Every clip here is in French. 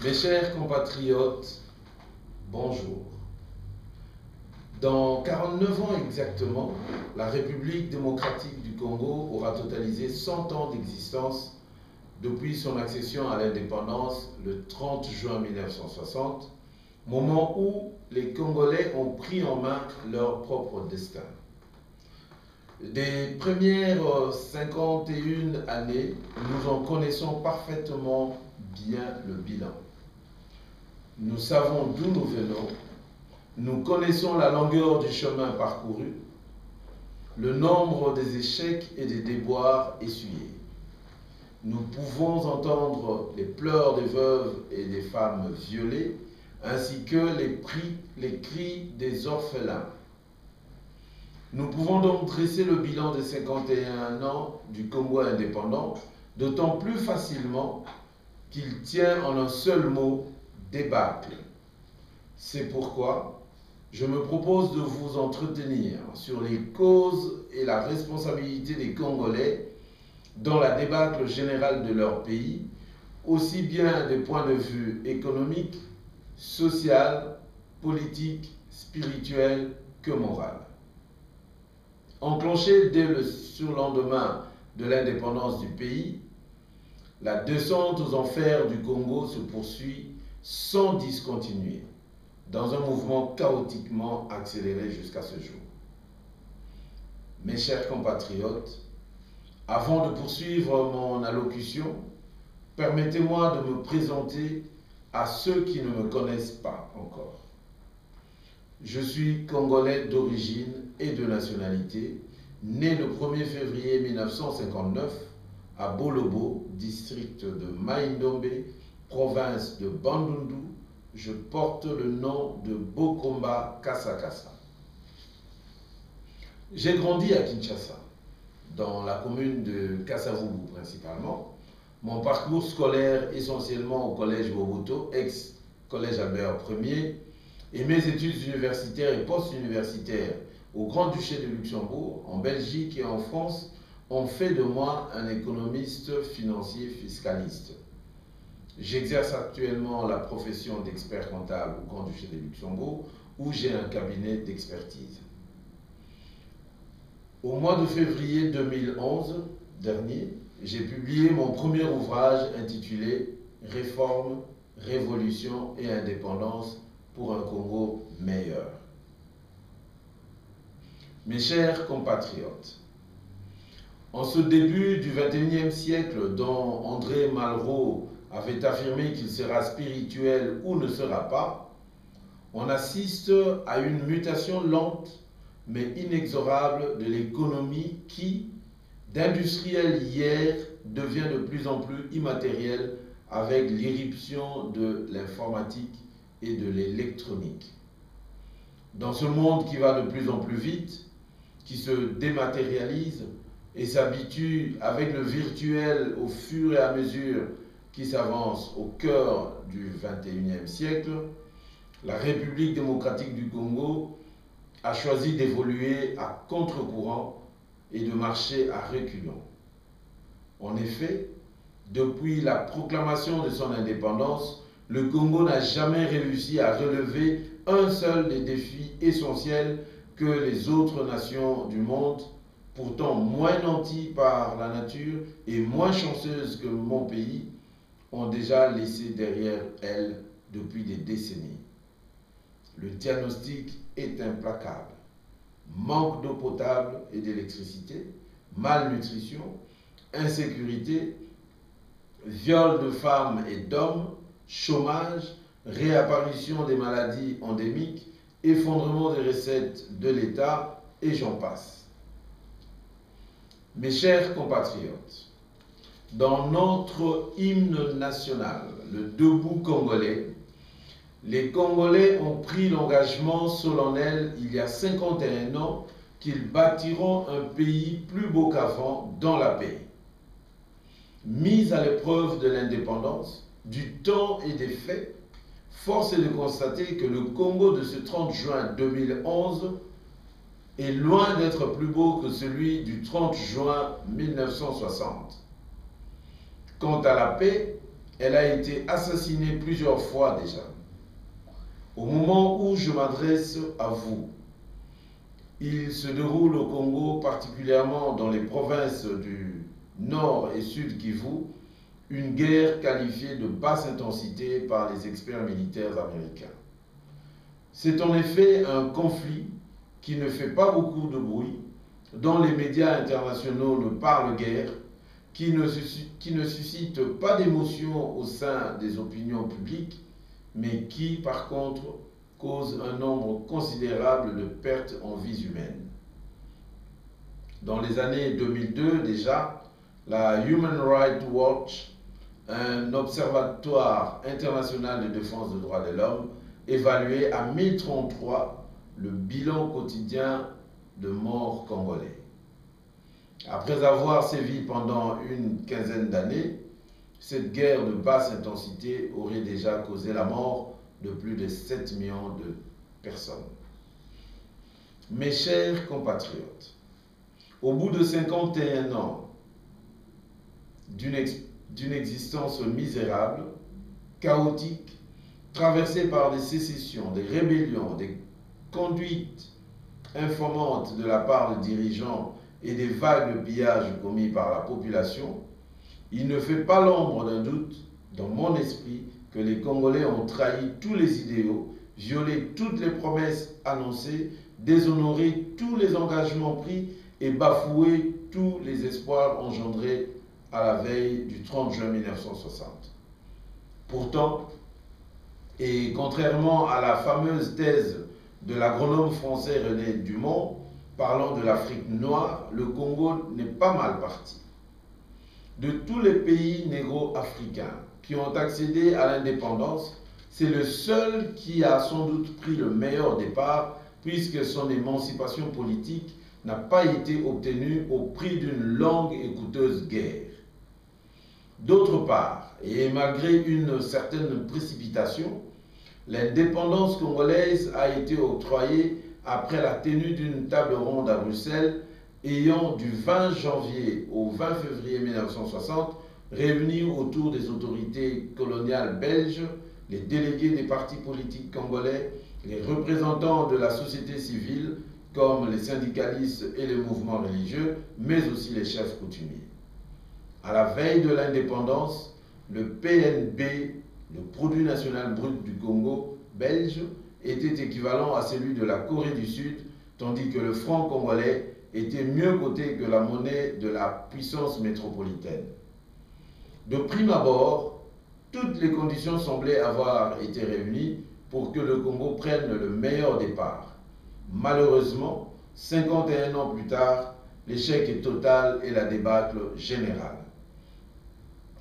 Mes chers compatriotes, bonjour. Dans 49 ans exactement, la République démocratique du Congo aura totalisé 100 ans d'existence depuis son accession à l'indépendance le 30 juin 1960, moment où les Congolais ont pris en main leur propre destin. Des premières 51 années, nous en connaissons parfaitement bien le bilan. Nous savons d'où nous venons, nous connaissons la longueur du chemin parcouru, le nombre des échecs et des déboires essuyés. Nous pouvons entendre les pleurs des veuves et des femmes violées, ainsi que les cris des orphelins. Nous pouvons donc dresser le bilan des 51 ans du Congo indépendant, d'autant plus facilement qu'il tient en un seul mot, débâcle. C'est pourquoi je me propose de vous entretenir sur les causes et la responsabilité des Congolais dans la débâcle générale de leur pays, aussi bien des points de vue économiques, social, politique, spirituel que moral. Enclenchée dès le surlendemain de l'indépendance du pays, la descente aux enfers du Congo se poursuit sans discontinuer, dans un mouvement chaotiquement accéléré jusqu'à ce jour. Mes chers compatriotes, avant de poursuivre mon allocution, permettez-moi de me présenter à ceux qui ne me connaissent pas encore. Je suis Congolais d'origine et de nationalité, né le 1er février 1959 à Bolobo, district de Mai-Ndombe, province de Bandundu. Je porte le nom de Bokomba Kasakasa. J'ai grandi à Kinshasa, dans la commune de Kasavubu principalement. Mon parcours scolaire essentiellement au collège Boboto, ex-collège Albert Ier, et mes études universitaires et post-universitaires au Grand-Duché de Luxembourg, en Belgique et en France, ont fait de moi un économiste financier fiscaliste. J'exerce actuellement la profession d'expert comptable au Grand-Duché de Luxembourg, où j'ai un cabinet d'expertise. Au mois de février 2011 dernier, j'ai publié mon premier ouvrage intitulé « Réforme, révolution et indépendance pour un Congo meilleur ». Mes chers compatriotes, en ce début du XXIe siècle dont André Malraux avait affirmé qu'il sera spirituel ou ne sera pas, on assiste à une mutation lente mais inexorable de l'économie qui, d'industriel hier, devient de plus en plus immatériel avec l'irruption de l'informatique et de l'électronique. Dans ce monde qui va de plus en plus vite, qui se dématérialise et s'habitue avec le virtuel au fur et à mesure qui s'avance au cœur du XXIe siècle, la République démocratique du Congo a choisi d'évoluer à contre-courant et de marcher à reculons. En effet, depuis la proclamation de son indépendance, le Congo n'a jamais réussi à relever un seul des défis essentiels que les autres nations du monde, pourtant moins nanties par la nature et moins chanceuses que mon pays, ont déjà laissé derrière elles depuis des décennies. Le diagnostic est implacable. Manque d'eau potable et d'électricité, malnutrition, insécurité, viol de femmes et d'hommes, chômage, réapparition des maladies endémiques, effondrement des recettes de l'État et j'en passe. Mes chers compatriotes, dans notre hymne national, le Debout congolais, les Congolais ont pris l'engagement solennel il y a 51 ans qu'ils bâtiront un pays plus beau qu'avant dans la paix. Mis à l'épreuve de l'indépendance, du temps et des faits, force est de constater que le Congo de ce 30 juin 2011 est loin d'être plus beau que celui du 30 juin 1960. Quant à la paix, elle a été assassinée plusieurs fois déjà. Au moment où je m'adresse à vous, il se déroule au Congo, particulièrement dans les provinces du Nord et Sud Kivu, une guerre qualifiée de basse intensité par les experts militaires américains. C'est en effet un conflit qui ne fait pas beaucoup de bruit, dont les médias internationaux ne parlent guère, qui ne suscite pas d'émotion au sein des opinions publiques, mais qui, par contre, cause un nombre considérable de pertes en vies humaines. Dans les années 2002 déjà, la Human Rights Watch, un observatoire international de défense des droits de l'homme, évaluait à 1033 le bilan quotidien de morts congolais. Après avoir sévi pendant une quinzaine d'années, cette guerre de basse intensité aurait déjà causé la mort de plus de 7 millions de personnes. Mes chers compatriotes, au bout de 51 ans d'une existence misérable, chaotique, traversée par des sécessions, des rébellions, des conduites informantes de la part de dirigeants et des vagues pillages commis par la population, il ne fait pas l'ombre d'un doute dans mon esprit que les Congolais ont trahi tous les idéaux, violé toutes les promesses annoncées, déshonoré tous les engagements pris et bafoué tous les espoirs engendrés à la veille du 30 juin 1960. Pourtant, et contrairement à la fameuse thèse de l'agronome français René Dumont, parlant de l'Afrique noire, le Congo n'est pas mal parti. De tous les pays négro-africains qui ont accédé à l'indépendance, c'est le seul qui a sans doute pris le meilleur départ, puisque son émancipation politique n'a pas été obtenue au prix d'une longue et coûteuse guerre. D'autre part, et malgré une certaine précipitation, l'indépendance congolaise a été octroyée après la tenue d'une table ronde à Bruxelles ayant du 20 janvier au 20 février 1960 réuni autour des autorités coloniales belges, les délégués des partis politiques congolais, les représentants de la société civile comme les syndicalistes et les mouvements religieux, mais aussi les chefs coutumiers. À la veille de l'indépendance, le PNB, le produit national brut du Congo belge, était équivalent à celui de la Corée du Sud, tandis que le franc congolais était mieux coté que la monnaie de la puissance métropolitaine. De prime abord, toutes les conditions semblaient avoir été réunies pour que le Congo prenne le meilleur départ. Malheureusement, 51 ans plus tard, l'échec est total et la débâcle générale.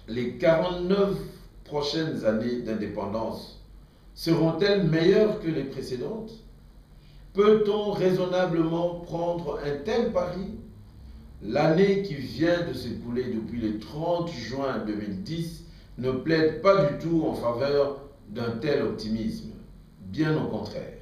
Les 49 prochaines années d'indépendance seront-elles meilleures que les précédentes? Peut-on raisonnablement prendre un tel pari? L'année qui vient de s'écouler depuis le 30 juin 2010 ne plaide pas du tout en faveur d'un tel optimisme. Bien au contraire.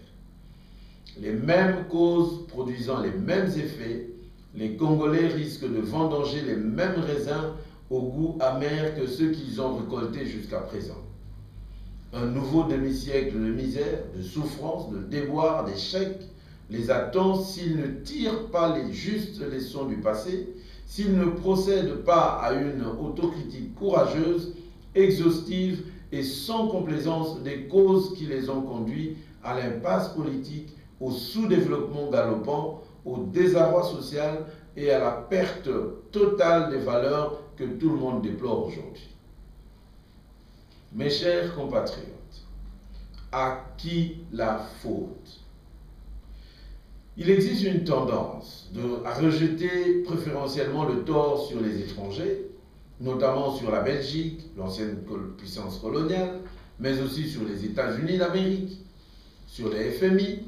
Les mêmes causes produisant les mêmes effets, les Congolais risquent de vendanger les mêmes raisins au goût amer que ceux qu'ils ont récoltés jusqu'à présent. Un nouveau demi-siècle de misère, de souffrance, de déboire, d'échec les attend s'ils ne tirent pas les justes leçons du passé, s'ils ne procèdent pas à une autocritique courageuse, exhaustive et sans complaisance des causes qui les ont conduits à l'impasse politique, au sous-développement galopant, au désarroi social et à la perte totale des valeurs que tout le monde déplore aujourd'hui. Mes chers compatriotes, à qui la faute? Il existe une tendance à rejeter préférentiellement le tort sur les étrangers, notamment sur la Belgique, l'ancienne puissance coloniale, mais aussi sur les États-Unis d'Amérique, sur les FMI,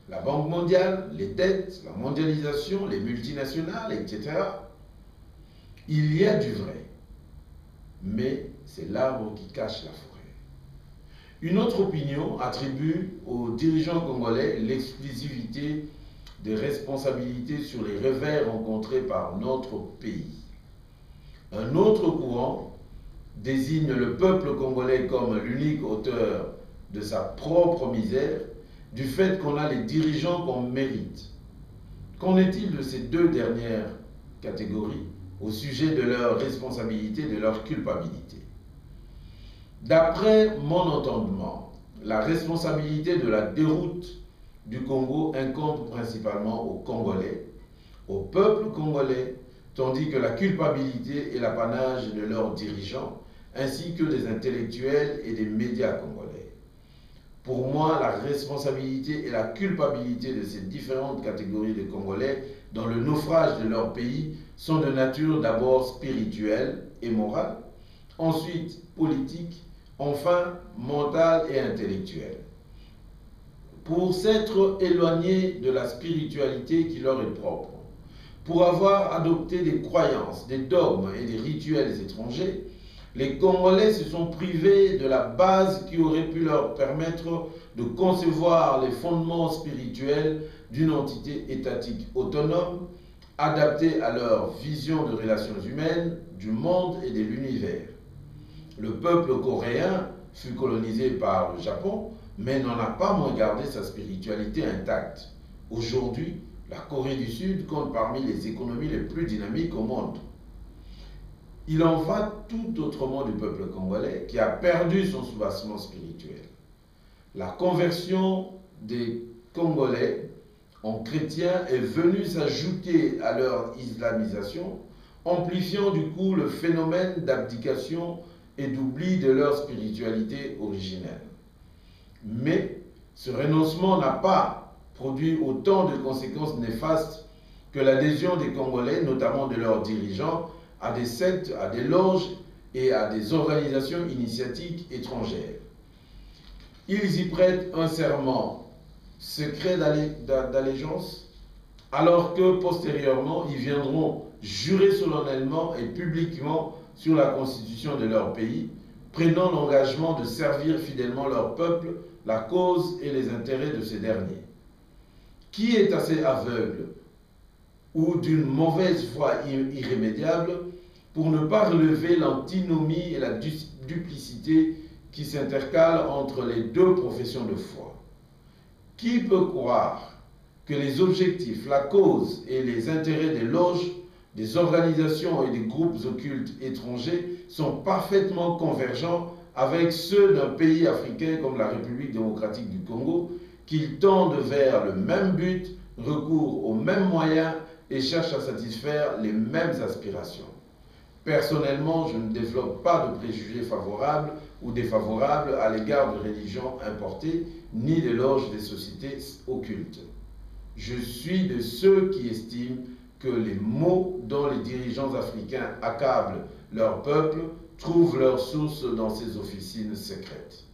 la Banque mondiale, les dettes, la mondialisation, les multinationales, etc. Il y a du vrai, mais c'est l'arbre qui cache la forêt. Une autre opinion attribue aux dirigeants congolais l'exclusivité des responsabilités sur les revers rencontrés par notre pays. Un autre courant désigne le peuple congolais comme l'unique auteur de sa propre misère, du fait qu'on a les dirigeants qu'on mérite. Qu'en est-il de ces deux dernières catégories au sujet de leur responsabilité, de leur culpabilité? D'après mon entendement, la responsabilité de la déroute du Congo incombe principalement aux Congolais, au peuple congolais, tandis que la culpabilité est l'apanage de leurs dirigeants, ainsi que des intellectuels et des médias congolais. Pour moi, la responsabilité et la culpabilité de ces différentes catégories de Congolais dans le naufrage de leur pays sont de nature d'abord spirituelle et morale, ensuite politique, enfin mentale et intellectuelle. Pour s'être éloignés de la spiritualité qui leur est propre, pour avoir adopté des croyances, des dogmes et des rituels étrangers, les Congolais se sont privés de la base qui aurait pu leur permettre de concevoir les fondements spirituels d'une entité étatique autonome, adaptée à leur vision de relations humaines, du monde et de l'univers. Le peuple coréen fut colonisé par le Japon, mais n'en a pas moins gardé sa spiritualité intacte. Aujourd'hui, la Corée du Sud compte parmi les économies les plus dynamiques au monde. Il en va tout autrement du peuple congolais qui a perdu son soubassement spirituel. La conversion des Congolais en chrétiens est venue s'ajouter à leur islamisation, amplifiant du coup le phénomène d'abdication et d'oubli de leur spiritualité originelle. Mais ce renoncement n'a pas produit autant de conséquences néfastes que l'adhésion des Congolais, notamment de leurs dirigeants, à des sectes, à des loges et à des organisations initiatiques étrangères. Ils y prêtent un serment secret d'allégeance, alors que postérieurement, ils viendront jurer solennellement et publiquement sur la constitution de leur pays, prenant l'engagement de servir fidèlement leur peuple, la cause et les intérêts de ces derniers. Qui est assez aveugle ou d'une mauvaise foi irrémédiable pour ne pas relever l'antinomie et la duplicité qui s'intercalent entre les deux professions de foi? Qui peut croire que les objectifs, la cause et les intérêts des loges, des organisations et des groupes occultes étrangers sont parfaitement convergents avec ceux d'un pays africain comme la République démocratique du Congo, qu'ils tendent vers le même but, recourent aux mêmes moyens et cherchent à satisfaire les mêmes aspirations? Personnellement, je ne développe pas de préjugés favorables ou défavorables à l'égard de religions importées, ni des loges des sociétés occultes. Je suis de ceux qui estiment que les maux dont les dirigeants africains accablent leur peuple trouvent leur source dans ces officines secrètes.